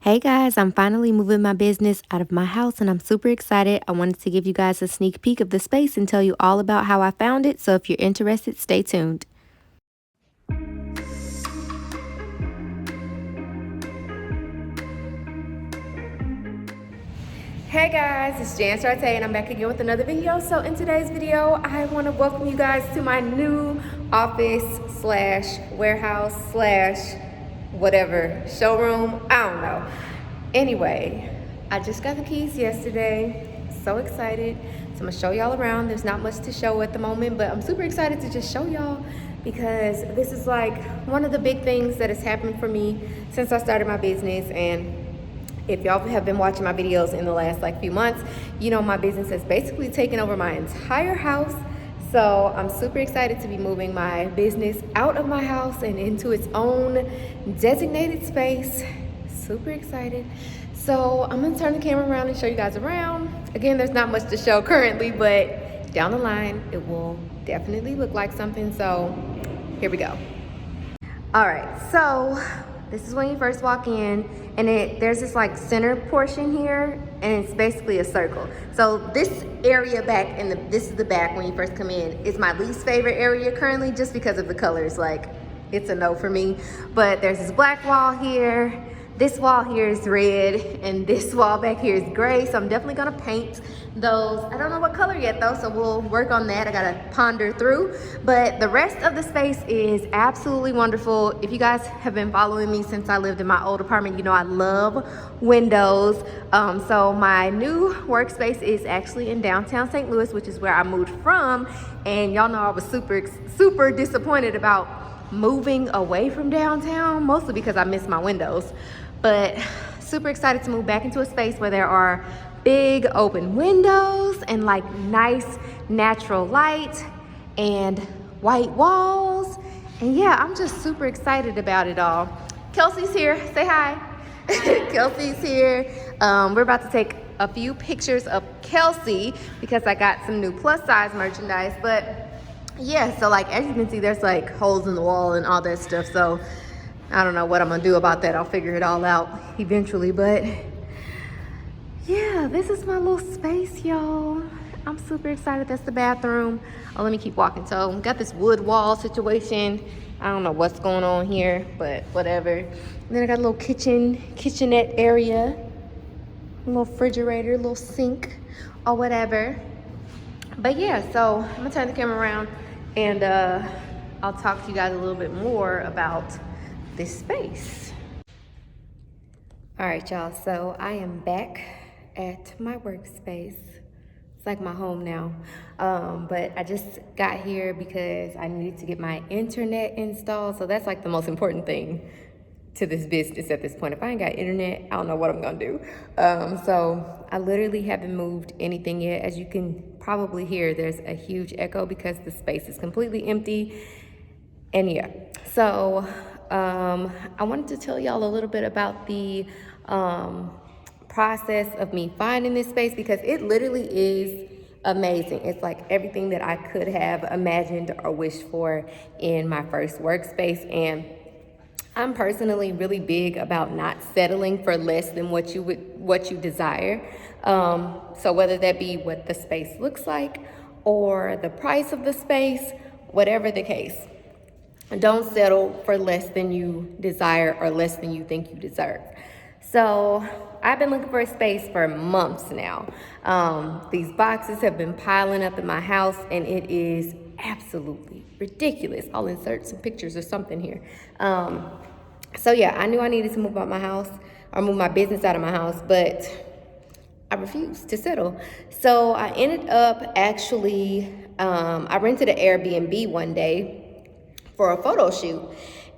Hey guys, I'm finally moving my business out of my house and I'm super excited. I wanted to give you guys a sneak peek of the space and tell you all about how I found it. So if you're interested, stay tuned. Hey guys, it's Jan Sarte and I'm back again with another video. So in today's video, I want to welcome you guys to my new office slash warehouse slash whatever showroom. I don't know. Anyway, I just got the keys yesterday. So excited. So I'm gonna show y'all around. There's not much to show at the moment, but I'm super excited to just show y'all because this is like one of the big things that has happened for me since I started my business. And if y'all have been watching my videos in the last few months, you know my business has basically taken over my entire house. So I'm super excited to be moving my business out of my house and into its own designated space. Super excited. So I'm gonna turn the camera around and show you guys around. Again, there's not much to show currently, but down the line, it will definitely look like something. So here we go. All right, so this is when you first walk in, and there's this center portion here, and it's basically a circle. So this area back, and this is the back when you first come in, is my least favorite area currently, just because of the colors. It's a no for me. But there's this black wall here. This wall here is red, and this wall back here is gray, so I'm definitely gonna paint those. I don't know what color yet though, so we'll work on that. I gotta ponder through. But the rest of the space is absolutely wonderful. If you guys have been following me since I lived in my old apartment, you know I love windows. So my new workspace is actually in downtown St. Louis, which is where I moved from. And y'all know I was super disappointed about moving away from downtown, mostly because I miss my windows. But super excited to move back into a space where there are big open windows and nice natural light and white walls. And yeah, I'm just super excited about it all. Kelsey's here, say hi. Kelsey's here. We're about to take a few pictures of Kelsey because I got some new plus size merchandise. But yeah, so as you can see, there's holes in the wall and all that stuff. So I don't know what I'm gonna do about that. I'll figure it all out eventually. But yeah, this is my little space, y'all. I'm super excited. That's the bathroom. Oh, let me keep walking. So got this wood wall situation. I don't know what's going on here, but whatever. And then I got a little kitchenette area, a little refrigerator, a little sink or whatever. But yeah, so I'm gonna turn the camera around and I'll talk to you guys a little bit more about this space. All right, y'all, so I am back at my workspace. It's like my home now. But I just got here because I needed to get my internet installed. So that's the most important thing to this business at this point. If I ain't got internet, I don't know what I'm gonna do. So I literally haven't moved anything yet. As you can probably hear, there's a huge echo because the space is completely empty. And yeah, so I wanted to tell y'all a little bit about the process of me finding this space because it literally is amazing. It's everything that I could have imagined or wished for in my first workspace. And I'm personally really big about not settling for less than what you desire. So whether that be what the space looks like or the price of the space, whatever the case, don't settle for less than you desire or less than you think you deserve. So I've been looking for a space for months now. These boxes have been piling up in my house and it is absolutely ridiculous. I'll insert some pictures or something here. So yeah, I knew I needed to move out my house or move my business out of my house, but I refused to settle. So I ended up actually, I rented an Airbnb one day for a photo shoot.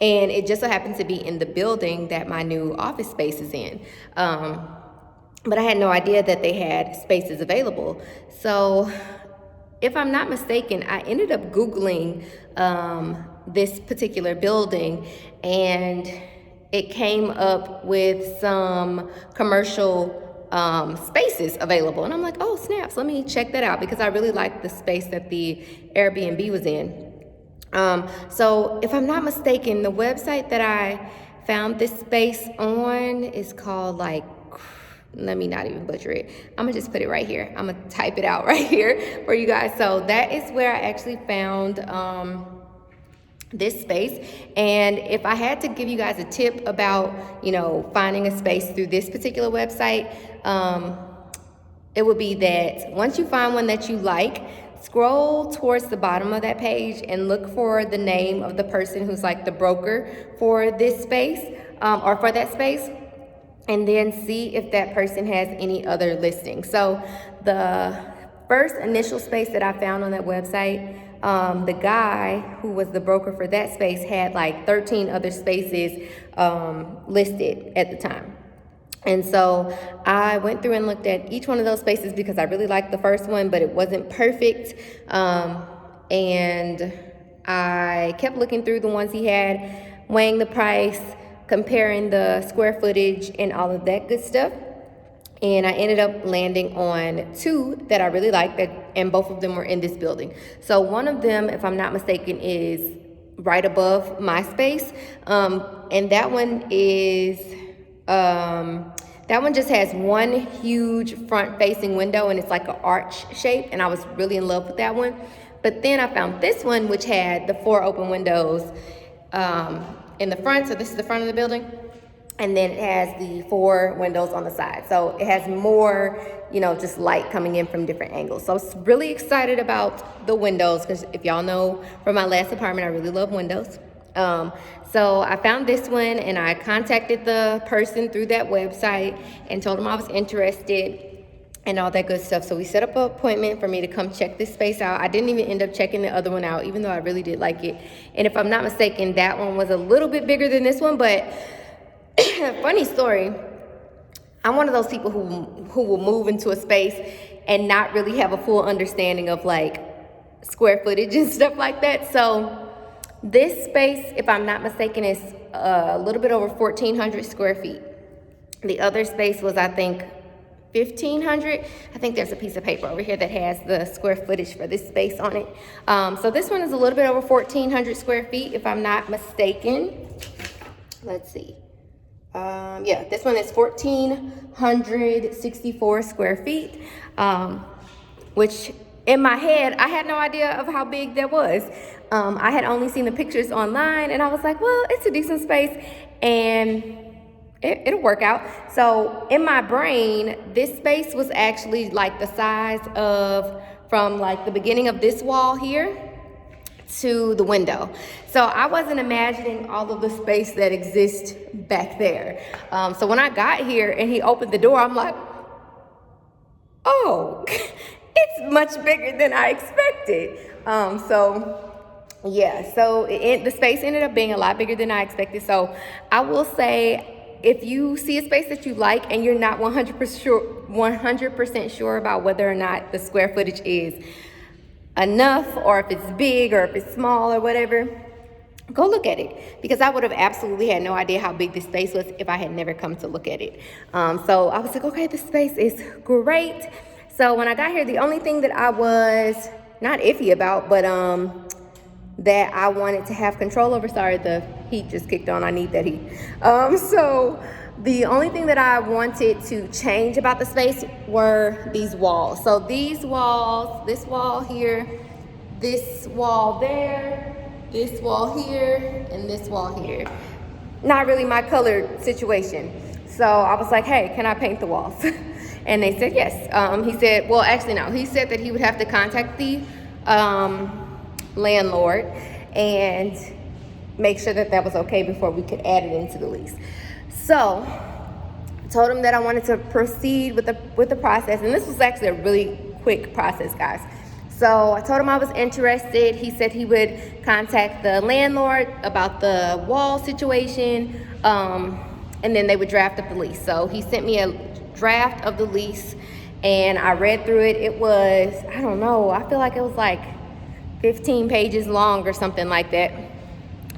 And it just so happened to be in the building that my new office space is in. But I had no idea that they had spaces available. So if I'm not mistaken, I ended up Googling this particular building and it came up with some commercial spaces available. And I'm like, oh snaps, let me check that out because I really liked the space that the Airbnb was in. So if I'm not mistaken, the website that I found this space on is called like, let me not even butcher it. I'm gonna just put it right here. I'm gonna type it out right here for you guys. So that is where I actually found this space. And if I had to give you guys a tip about, you know, finding a space through this particular website, it would be that once you find one that you like, scroll towards the bottom of that page and look for the name of the person who's like the broker for this space, or for that space, and then see if that person has any other listings. So the first initial space that I found on that website, the guy who was the broker for that space had like 13 other spaces listed at the time. And so I went through and looked at each one of those spaces because I really liked the first one, but it wasn't perfect. And I kept looking through the ones he had, weighing the price, comparing the square footage and all of that good stuff. And I ended up landing on two that I really liked, and both of them were in this building. So one of them, if I'm not mistaken, is right above my space. And that one is, that one just has one huge front facing window and it's like an arch shape, and I was really in love with that one. But then I found this one which had the 4 open windows in the front. So this is the front of the building. And then it has the 4 windows on the side. So it has more, you know, just light coming in from different angles. So I was really excited about the windows because if y'all know from my last apartment, I really love windows. So I found this one and I contacted the person through that website and told them I was interested and all that good stuff. So we set up an appointment for me to come check this space out. I didn't even end up checking the other one out, even though I really did like it. And if I'm not mistaken, that one was a little bit bigger than this one, but funny story, I'm one of those people who will move into a space and not really have a full understanding of like square footage and stuff like that. So this space, if I'm not mistaken, is a little bit over 1,400 square feet. The other space was, I think, 1,500. I think there's a piece of paper over here that has the square footage for this space on it. So this one is a little bit over 1,400 square feet, if I'm not mistaken. Let's see. Yeah, this one is 1,464 square feet, which in my head, I had no idea of how big that was. I had only seen the pictures online and I was like, well, it's a decent space and it'll work out. So in my brain, this space was actually like the size of, from like the beginning of this wall here to the window. So I wasn't imagining all of the space that exists back there. So when I got here and he opened the door, I'm like, oh, it's much bigger than I expected. So yeah, so the space ended up being a lot bigger than I expected. So I will say, if you see a space that you like and you're not 100% sure about whether or not the square footage is enough, or if it's big, or if it's small, or whatever, go look at it, because I would have absolutely had no idea how big this space was if I had never come to look at it. So I was like, okay, this space is great. So when I got here, the only thing that I was not iffy about, but that I wanted to have control over, sorry, the heat just kicked on, I need that heat. So the only thing that I wanted to change about the space were these walls. So these walls, this wall here, this wall there, this wall here, and this wall here. Not really my color situation. So I was like, hey, can I paint the walls? And they said yes. He said, well, actually no. He said that he would have to contact the landlord and make sure that that was okay before we could add it into the lease. So I told him that I wanted to proceed with the process, and this was actually a really quick process, guys. So I told him I was interested. He said he would contact the landlord about the wall situation, and then they would draft up the lease. So he sent me a draft of the lease, and I read through it. It was, I don't know, I feel like it was like 15 pages long or something like that.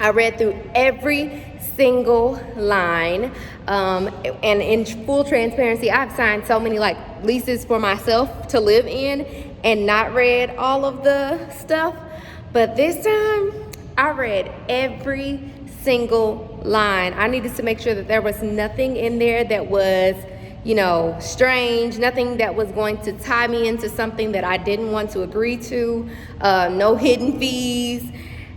I read through every single line, and in full transparency, I've signed so many like leases for myself to live in and not read all of the stuff, but this time I read every single line, I needed to make sure that there was nothing in there that was, you know, strange, nothing that was going to tie me into something that I didn't want to agree to, no hidden fees,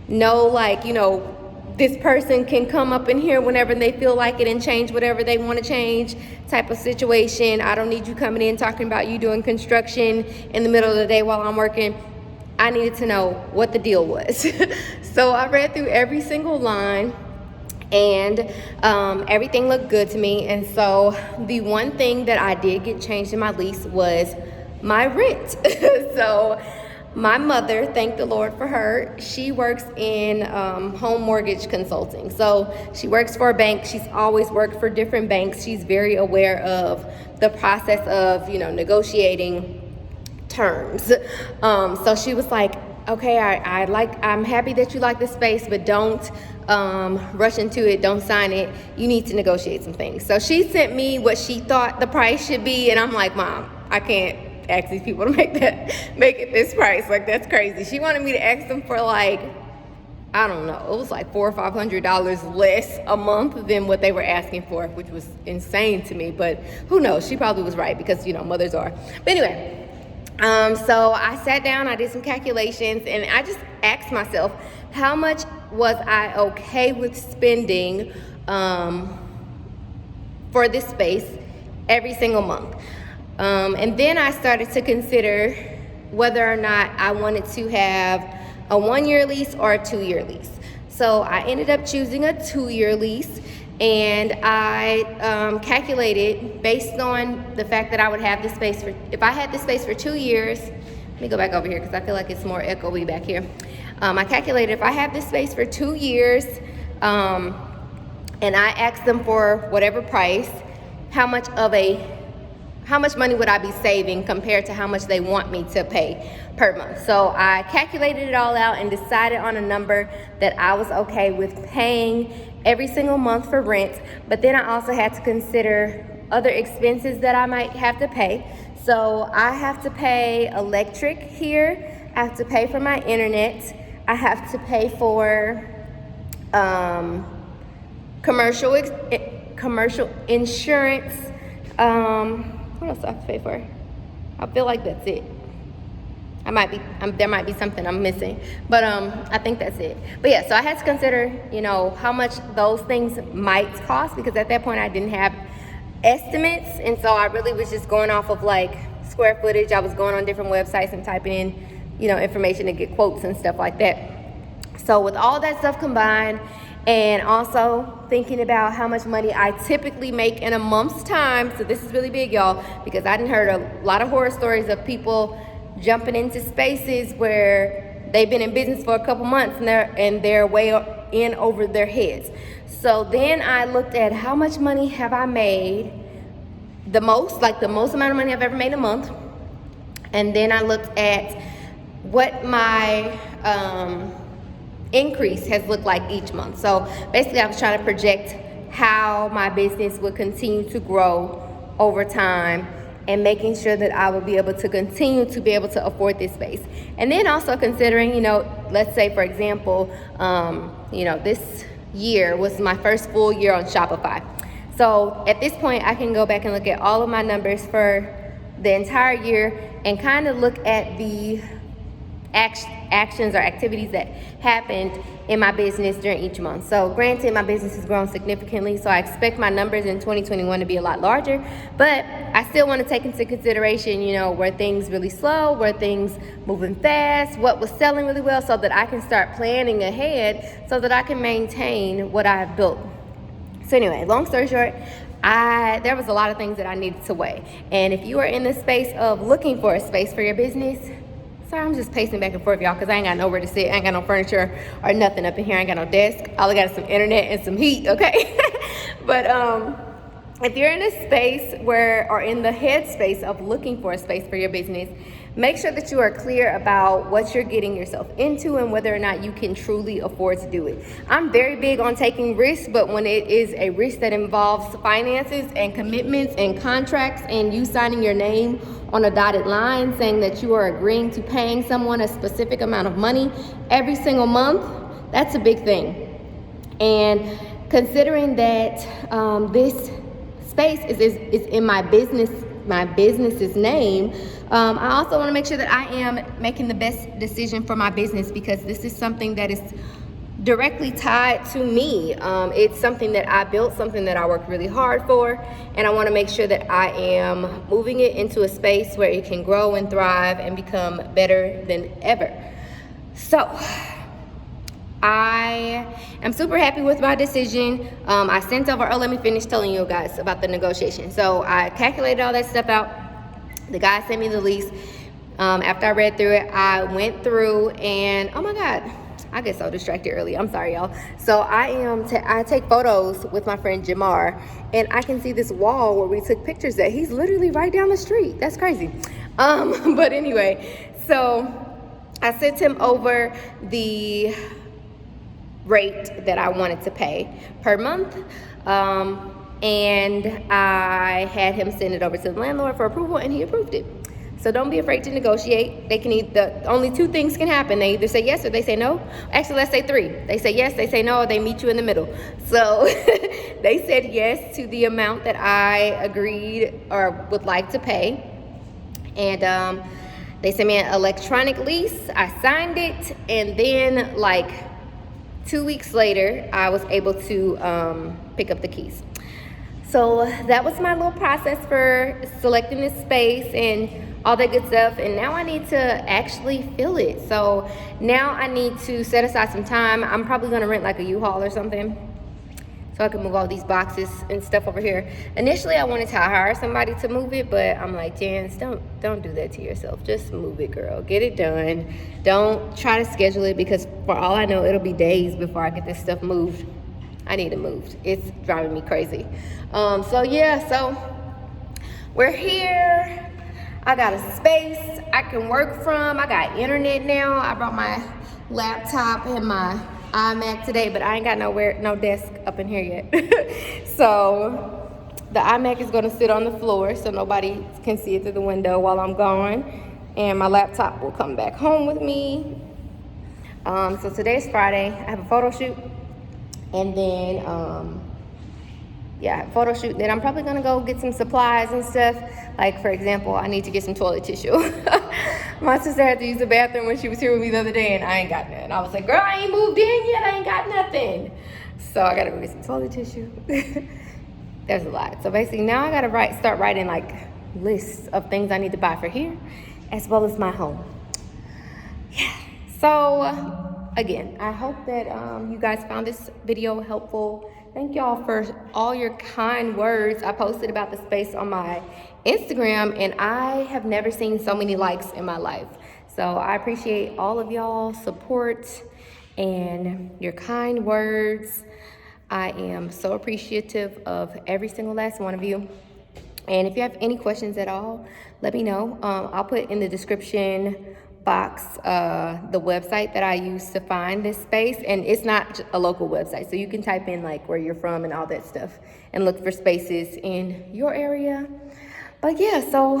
no, like, you know, this person can come up in here whenever they feel like it and change whatever they want to change type of situation. I don't need you coming in talking about you doing construction in the middle of the day while I'm working. I needed to know what the deal was. So I read through every single line, and everything looked good to me. And so the one thing that I did get changed in my lease was my rent. So my mother, thank the Lord for her, she works in home mortgage consulting. So she works for a bank. She's always worked for different banks. She's very aware of the process of, you know, negotiating terms. So she was like, okay, I'm happy that you like the space, but don't rush into it, don't sign it. You need to negotiate some things. So she sent me what she thought the price should be, and I'm like, Mom, I can't ask these people to make it this price. Like, that's crazy. She wanted me to ask them for, like, I don't know, it was like $400 or $500 less a month than what they were asking for, which was insane to me. But who knows? She probably was right, because, you know, mothers are. But anyway, so I sat down, I did some calculations, and I just asked myself, how much was I okay with spending for this space every single month? And then I started to consider whether or not I wanted to have a 1-year lease or a 2-year lease. So I ended up choosing a 2-year lease, and I calculated based on the fact that I would have this space for, if I had this space for 2 years, let me go back over here because I feel like it's more echoey back here. I calculated if I have this space for 2 years, and I asked them for whatever price, how much money would I be saving compared to how much they want me to pay per month. So I calculated it all out and decided on a number that I was okay with paying every single month for rent. But then I also had to consider other expenses that I might have to pay. So I have to pay electric here. I have to pay for my internet. I have to pay for commercial insurance. What else do I have to pay for? I feel like that's it. There might be something I'm missing, but I think that's it. But yeah, so I had to consider, you know, how much those things might cost, because at that point I didn't have estimates, and so I really was just going off of like square footage. I was going on different websites and typing in, you know, information to get quotes and stuff like that. So with all that stuff combined, and also thinking about how much money I typically make in a month's time. So this is really big, y'all, because I done heard a lot of horror stories of people jumping into spaces where they've been in business for a couple months and they're way in over their heads. So then I looked at how much money have I made, the most amount of money I've ever made a month. And then I looked at what my increase has looked like each month. So basically I was trying to project how my business would continue to grow over time, and making sure that I would be able to continue to be able to afford this space. And then also considering, you know, let's say for example, you know, this year was my first full year on Shopify. So at this point I can go back and look at all of my numbers for the entire year and kind of look at the actions or activities that happened in my business during each month. So granted, my business has grown significantly, so I expect my numbers in 2021 to be a lot larger, but I still want to take into consideration, you know, were things really slow, were things moving fast, what was selling really well, so that I can start planning ahead so that I can maintain what I've built. So anyway, long story short, there was a lot of things that I needed to weigh. And if you are in the space of looking for a space for your business, sorry, I'm just pacing back and forth, y'all, because I ain't got nowhere to sit. I ain't got no furniture or nothing up in here. I ain't got no desk. All I got is some internet and some heat, okay? But if you're in a space or in the headspace of looking for a space for your business, make sure that you are clear about what you're getting yourself into and whether or not you can truly afford to do it. I'm very big on taking risks, but when it is a risk that involves finances and commitments and contracts and you signing your name on a dotted line saying that you are agreeing to paying someone a specific amount of money every single month, that's a big thing. And considering that this space is in my business's name, I also want to make sure that I am making the best decision for my business, because this is something that is directly tied to me. It's something that I built, something that I worked really hard for, and I want to make sure that I am moving it into a space where it can grow and thrive and become better than ever. So I am super happy with my decision. I sent over, let me finish telling you guys about the negotiation. So I calculated all that stuff out. The guy sent me the lease. After I read through it, I went through and, oh my God, I get so distracted early. I'm sorry, y'all. So I take photos with my friend Jamar, and I can see this wall where we took pictures at. He's literally right down the street. That's crazy. But anyway, so I sent him over the rate that I wanted to pay per month. And I had him send it over to the landlord for approval, and he approved it. So don't be afraid to negotiate. They can only two things can happen. They either say yes or they say no. Actually, let's say three. They say yes, they say no, or they meet you in the middle. So they said yes to the amount that I agreed or would like to pay. And they sent me an electronic lease. I signed it, and then like 2 weeks later, I was able to pick up the keys. So that was my little process for selecting this space and all that good stuff. And now I need to actually fill it. So now I need to set aside some time. I'm probably gonna rent like a U-Haul or something, so I can move all these boxes and stuff over here. Initially, I wanted to hire somebody to move it, but I'm like, Jans, don't do that to yourself. Just move it, girl. Get it done. Don't try to schedule it, because for all I know, it'll be days before I get this stuff moved. I need it moved. It's driving me crazy. So yeah, so we're here. I got a space I can work from. I got internet now. I brought my laptop and my iMac today, but I ain't got no desk up in here yet. So the iMac is gonna sit on the floor so nobody can see it through the window while I'm gone. And my laptop will come back home with me. So today's Friday. I have a photo shoot. And then, yeah, I have a photo shoot. Then I'm probably gonna go get some supplies and stuff. Like, for example, I need to get some toilet tissue. My sister had to use the bathroom when she was here with me the other day, and I ain't got none. I was like, girl, I ain't moved in yet. I ain't got nothing. So I gotta go get some toilet tissue. There's a lot. So basically now I gotta start writing like lists of things I need to buy for here, as well as my home. Yeah. So again, I hope that you guys found this video helpful. Thank y'all for all your kind words. I posted about the space on my Instagram, and I have never seen so many likes in my life. So I appreciate all of y'all's support and your kind words. I am so appreciative of every single last one of you. And if you have any questions at all, let me know. I'll put in the description box the website that I use to find this space, and it's not a local website, so you can type in like where you're from and all that stuff and look for spaces in your area. But yeah, so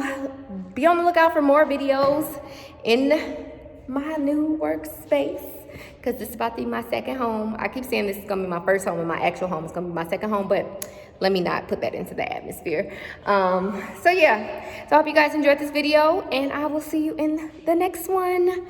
be on the lookout for more videos in my new workspace, because this is about to be my second home. I keep saying this is gonna be my first home, and my actual home is gonna be my second home, but let me not put that into the atmosphere. So yeah, so I hope you guys enjoyed this video, and I will see you in the next one.